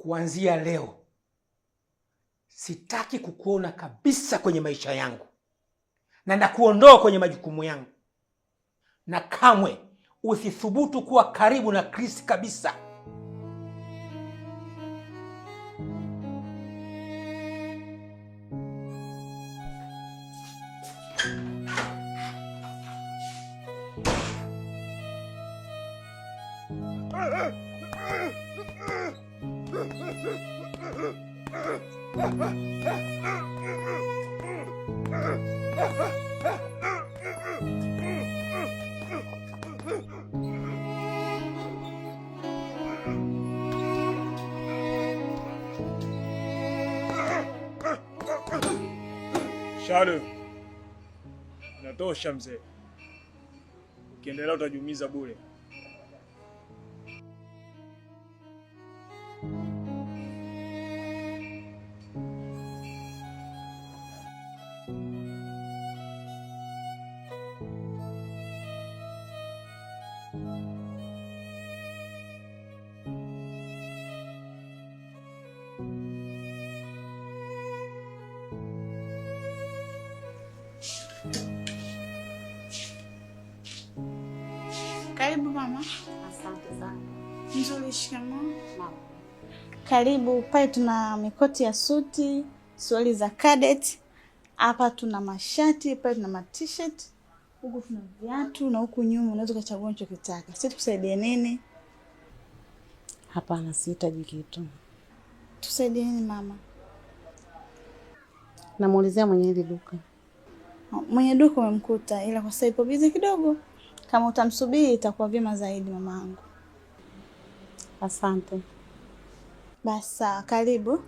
kuanzia leo sitaki kukuona kabisa kwenye maisha yangu, na nakuondoa kwenye majukumu yangu, na kamwe usithubutu kuwa karibu na Chris kabisa. Shadow, natosha mzee. Ukiendelea utajiumiza bure. Karibu mama. Asante sana. Nzuri, shikamoo. Mama. Karibu. Pale tuna mikoti ya suti, suruali za cadet. Hapa tuna mashati, pale tuna ma-t-shirt. Huku tuna viatu na huku nyuma unaweza kuchagua unachotaka. Sisi tukusaidie nini? Hapana, sihitaji kitu. Tusaidie nini mama? Namuulizia mwenye hili duka. Mwenye duka umemkuta, ila kwa sasa ipo busy kidogo. Kama utamsubiri itakuwa vyema zaidi mamangu. Asante. Basi karibu.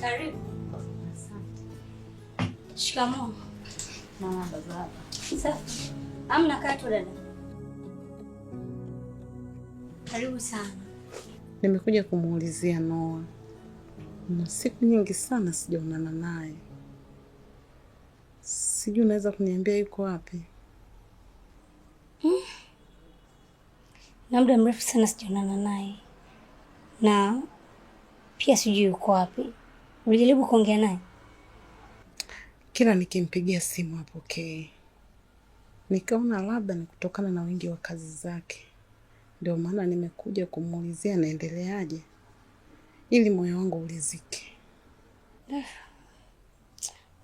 Karibu. Asante. Shikamoo. Mama, baba. Safi. Amna kaa tu dada. Karibu sana. Nimekuja kumuulizia Noah. Na siku nyingi sana sijaonana naye. Sijui unaweza kuniambia yuko wapi? Na muda mrefu sana sijaonana naye. Na pia sijui yuko wapi. Ulijaribu kuongea naye? Kila nikimpigia simu hapokei. Nikaona labda ni kutokana na wingi wa kazi zake. Ndio maana nimekuja kumuulizia anaendeleaje, ili moyo wangu ulizike.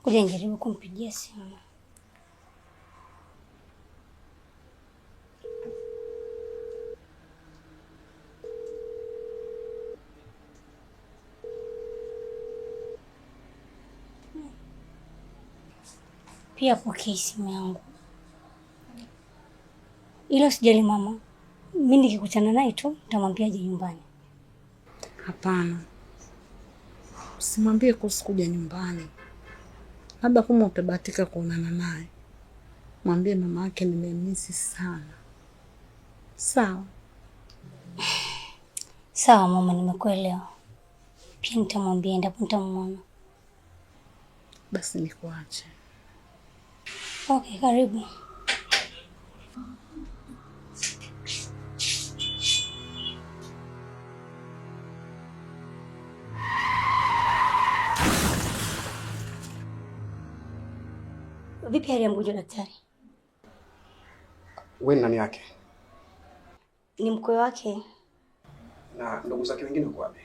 Ngoja nijaribu kumpigia simu. Pia pokea simu yangu. Ilo sijali mama. Mimi nikikutana naye tu nitamwambia aje nyumbani. Hapana. Usimwambie kuhusu kuja nyumbani. Labda kama utabahatika kuonana naye, mwambie mama yake nimemisi sana. Sawa? Sawa mama, nimekuelewa. Pia nitamwambia endapo nitamuona. Basi nikuache. Okay, karibu. Vipi hali ya mgonjwa daktari? Wewe ni nani yake? Ni mkwe wake. Na ndugu zake wengine uko wapi?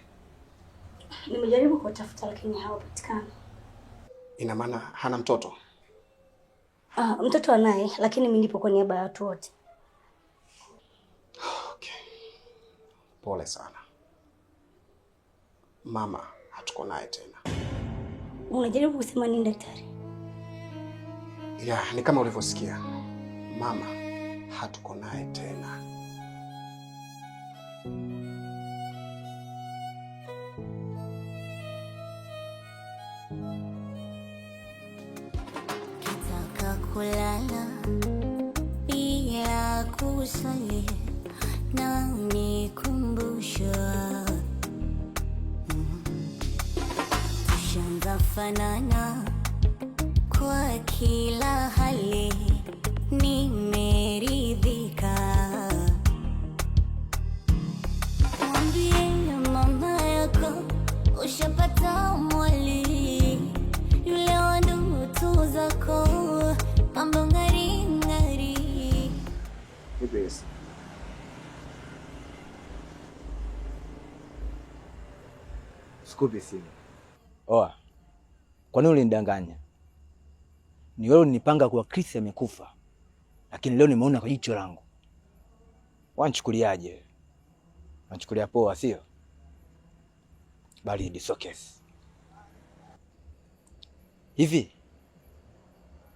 Nimejaribu kuwatafuta lakini hawapatikani. Ina maana hana mtoto? Mtoto anaye lakini mimi nipo kwa niaba ya watu wote. Okay. Pole sana. Mama hatuko naye tena. Unajaribu kusema nini daktari? Ya, ni kama ulivyosikia. Mama hatuko naye tena. Kitaka kulala bila kusali na nikumbusha tunafanana kwa kila hali, nimeridhika. Mwambie mama yako ushapata mwali, yule wa ndoto zako, mambo ngari ngari. Yes. Sikupi simu. Oa. Kwa nini ulinidanganya? Ni wewe unipanga kuwa Chris amekufa. Lakini leo nimeona kwa jicho langu. Wanichukuliaje? Wanichukulia poa, sio? Bali it's okay. Hivi.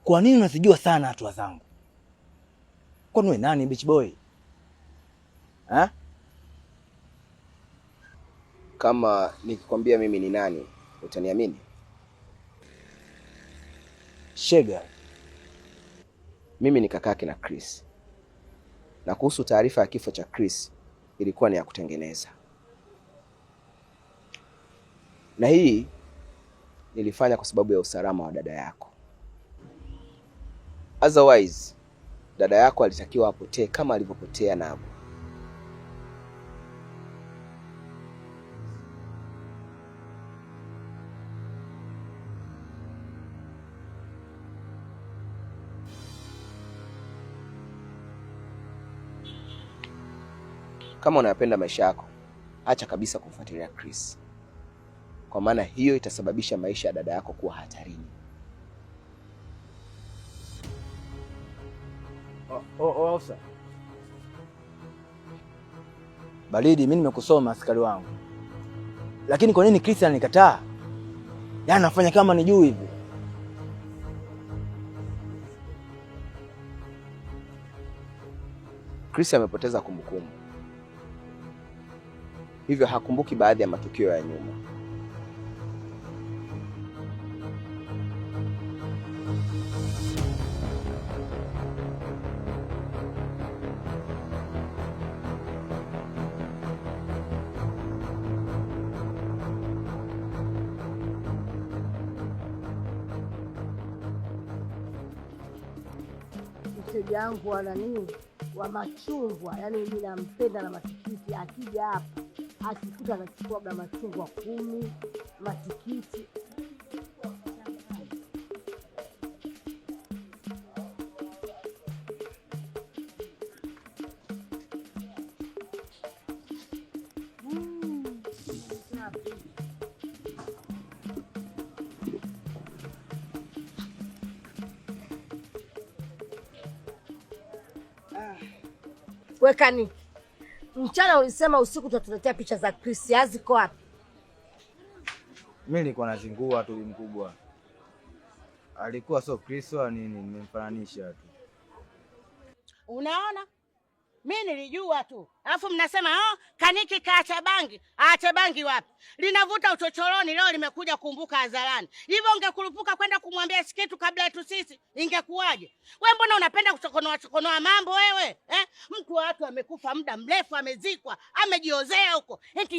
Kwa nini unasijua sana hatua zangu? Kwani wewe nani bitch boy? Ha? Kama nikikwambia mimi ni nani, utaniamini? Shega. Mimi ni kakake na Chris. Na kuhusu taarifa ya kifo cha Chris, ilikuwa ni ya kutengeneza. Na hii nilifanya kwa sababu ya usalama wa dada yako. Otherwise, dada yako alitakiwa apotee kama alivyopotea Nabu. Kama unayapenda maisha yako, acha kabisa kumfuatilia Chris. Kwa maana hiyo itasababisha maisha ya dada yako kuwa hatarini. Osa. Baridi, mimi nimekusoma askari wangu. Lakini kwa nini Chris ananikataa? Yaani anafanya kama ni juu hivi. Chris amepoteza kumbukumbu. Hivyo hakumbuki baadhi ya matukio ya nyuma. Mteja wangu ana nini? Wa machungwa, yani mimi nampenda na matikiti. Akija hapa akikuta anachukua machungwa 10, matikiti. Wekani. Mchana ulisema usiku tutatuletea picha za Chris. Haziko wapi? Mimi nilikuwa nazingua tu mkubwa. Alikuwa sio Chris wala nini, nimemfananisha tu. Unaona? Mimi nilijua tu. Alafu mnasema Kaniki kaacha bangi. Aache bangi wapi? Linavuta uchochoroni, leo limekuja kumbuka hadharani. Hivyo ungekurupuka kwenda kumwambia sikitu kabla yetu sisi, ingekuwaje? Wewe mbona unapenda kuchokonoa mambo wewe? Mtu wa watu amekufa muda mrefu, amezikwa, amejiozea huko. Eti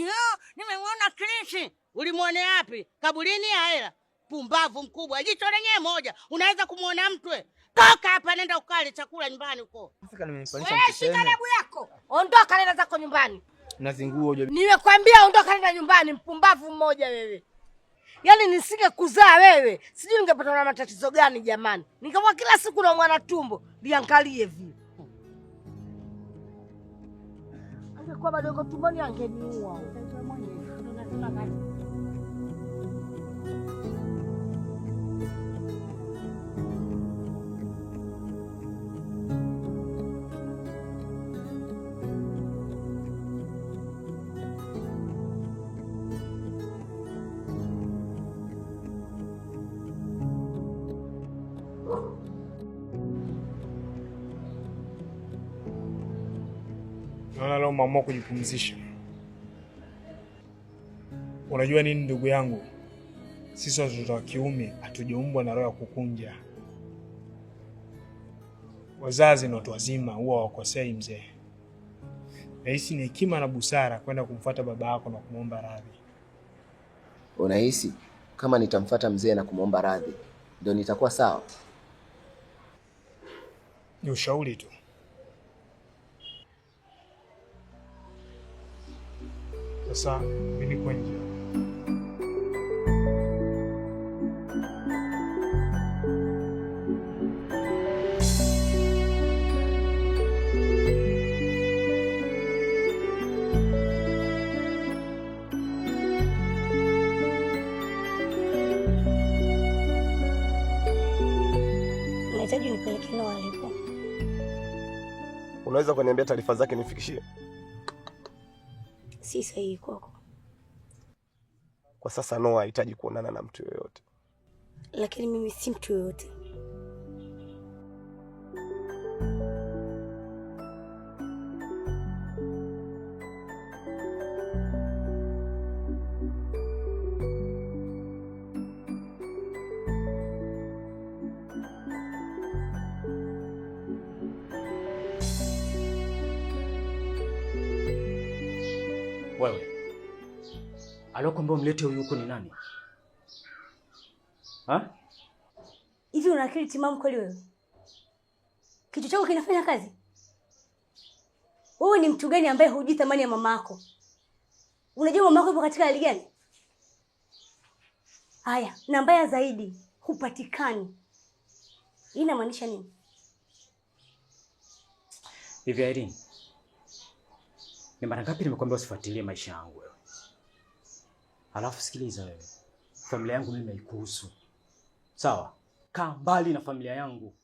nimemwona Chris. Ulimuonea wapi? Kaburini ya hela. Pumbavu mkubwa. Jicho lenyewe moja. Unaweza kumuona mtu wewe? Toka hapa, nenda ukale chakula nyumbani huko. Sasa nimemfanyisha mtu tena. Shika dabu yako. Ondoka, nenda zako nyumbani. Nazingua hoja. Nimekwambia ondoka, nenda nyumbani, mpumbavu mmoja wewe. Yaani nisinge kuzaa wewe, sijui ningepata na matatizo gani jamani. Ningekuwa kila siku na mwana tumbo, liangalie vile. Angekuwa bado yuko tumboni angeniua. Naona leo mama kujipumzisha. Unajua nini ndugu yangu? Sisi watoto wa kiume hatujaumbwa na roho ya kukunja. Wazazi na watu wazima huwa wakosei mzee. Nahisi ni hekima na busara kwenda kumfuata baba yako na kumwomba radhi. Unahisi kama nitamfuata mzee na kumwomba radhi ndio nitakuwa sawa? Ni ushauri tu. Sasa mimi niko nje. Nahitaji nipeleke na walipo. Unaweza kuniambia taarifa zake nifikishie? Si sahihi kwako. Kwa sasa Noah hahitaji kuonana na mtu yoyote. Lakini mimi si mtu yoyote. Wewe alokuambia mlete huyu huko ni nani? Hivi una akili timamu kweli wewe? Kichwa chako kinafanya kazi? Wewe ni mtu gani ambaye hujui thamani ya mama yako? Unajua mama yako yupo katika hali gani? Haya, na mbaya zaidi, hupatikani. Hii inamaanisha nini? Hivi Irene, ni mara ngapi nimekuambia usifuatilie maisha yangu wewe? Alafu sikiliza wewe. Familia yangu mimi haikuhusu. Sawa? Kaa mbali na familia yangu.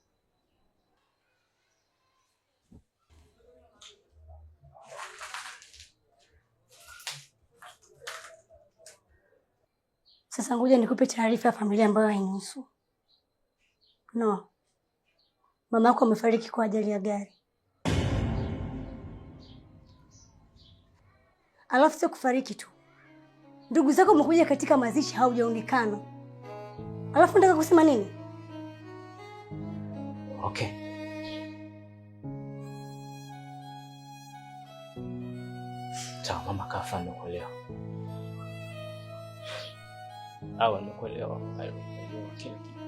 Sasa ngoja nikupe taarifa ya familia ambayo hainihusu. No. Mama yako amefariki kwa ajali ya gari. Alafu sio kufariki tu. Ndugu zako wamekuja katika mazishi haujaonekana. Alafu nataka kusema nini? Okay. Sawa, mama kafa nimekuelewa. Awa nimekuelewa. Hayo nimekuelewa kila kitu.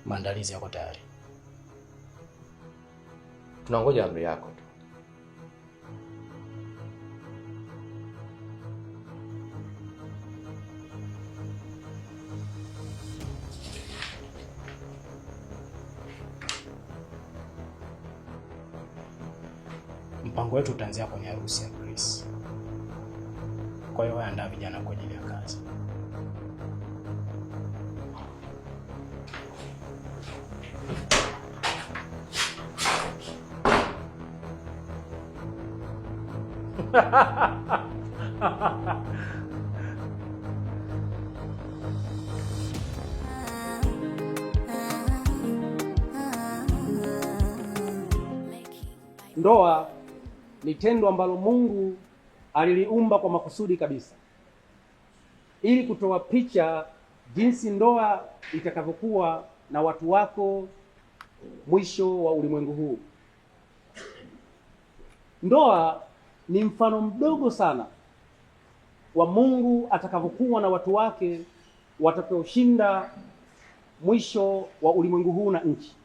Maandalizi yako tayari. Tunangoja amri yako tu. Mpango wetu utaanzia kwenye harusi ya Chris. Kwa hiyo wewe andaa vijana kwa ajili ya kazi. Ndoa ni tendo ambalo Mungu aliliumba kwa makusudi kabisa, ili kutoa picha jinsi ndoa itakavyokuwa na watu wako mwisho wa ulimwengu huu. Ndoa ni mfano mdogo sana wa Mungu atakavyokuwa na watu wake watakaoshinda mwisho wa ulimwengu huu na nchi.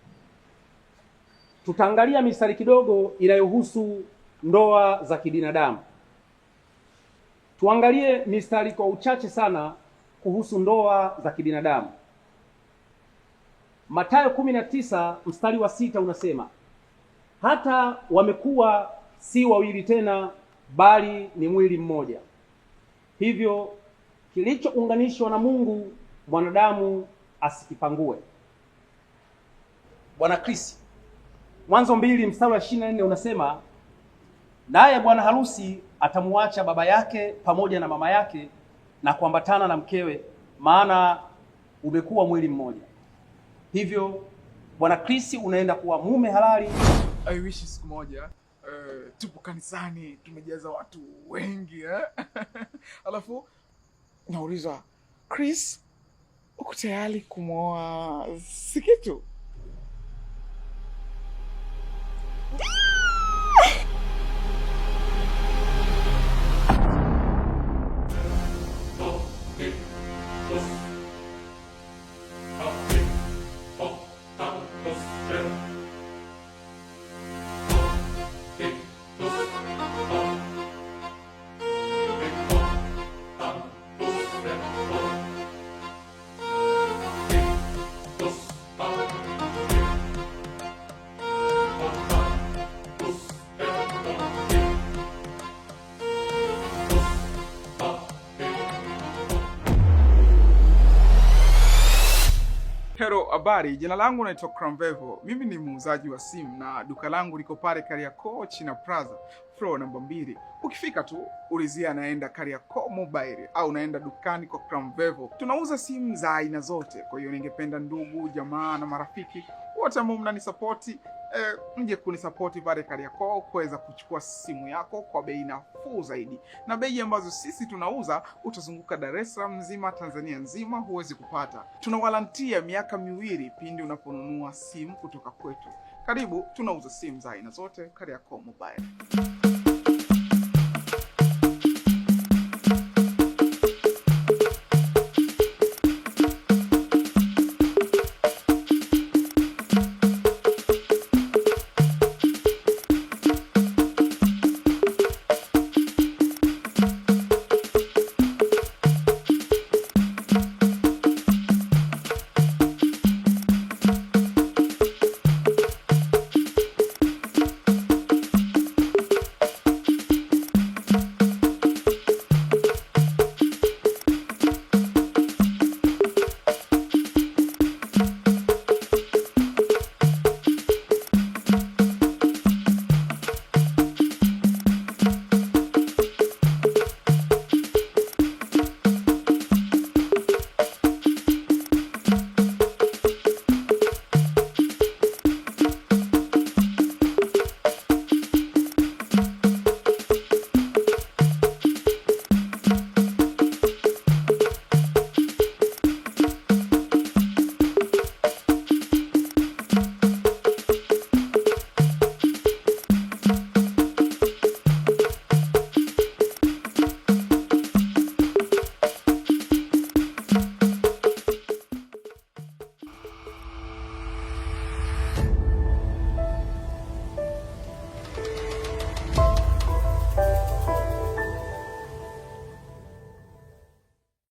Tutaangalia mistari kidogo inayohusu ndoa za kibinadamu. Tuangalie mistari kwa uchache sana kuhusu ndoa za kibinadamu. Mathayo 19 mstari wa 6 unasema, hata wamekuwa si wawili tena, bali ni mwili mmoja. Hivyo kilichounganishwa na Mungu mwanadamu asikipangue. Bwana Kristo, Mwanzo 2 mstari wa 24 unasema, naye bwana harusi atamuacha baba yake pamoja na mama yake na kuambatana na mkewe, maana umekuwa mwili mmoja. Hivyo Bwana Kristo unaenda kuwa mume halali. I wish siku moja tupo kanisani tumejaza watu wengi alafu nauliza, Chris, uko tayari kumwoa Sikitu? Hello, habari. Jina langu naitwa Cramvevo. Mimi ni muuzaji wa simu na duka langu liko pale Kariakoo China Plaza, floor namba 2. Ukifika tu ulizia naenda Kariakoo Mobile au naenda dukani kwa Cramvevo. Tunauza simu za aina zote. Kwa hiyo ningependa ndugu, jamaa na marafiki wote ambao mnanisapoti mje kunisapoti pale Kariakoo kuweza kuchukua simu yako kwa bei nafuu zaidi. Na bei ambazo sisi tunauza utazunguka Dar es Salaam nzima, Tanzania nzima huwezi kupata. Tunawarantia miaka 2 pindi unaponunua simu kutoka kwetu. Karibu, tunauza simu za aina zote Kariakoo Mobile.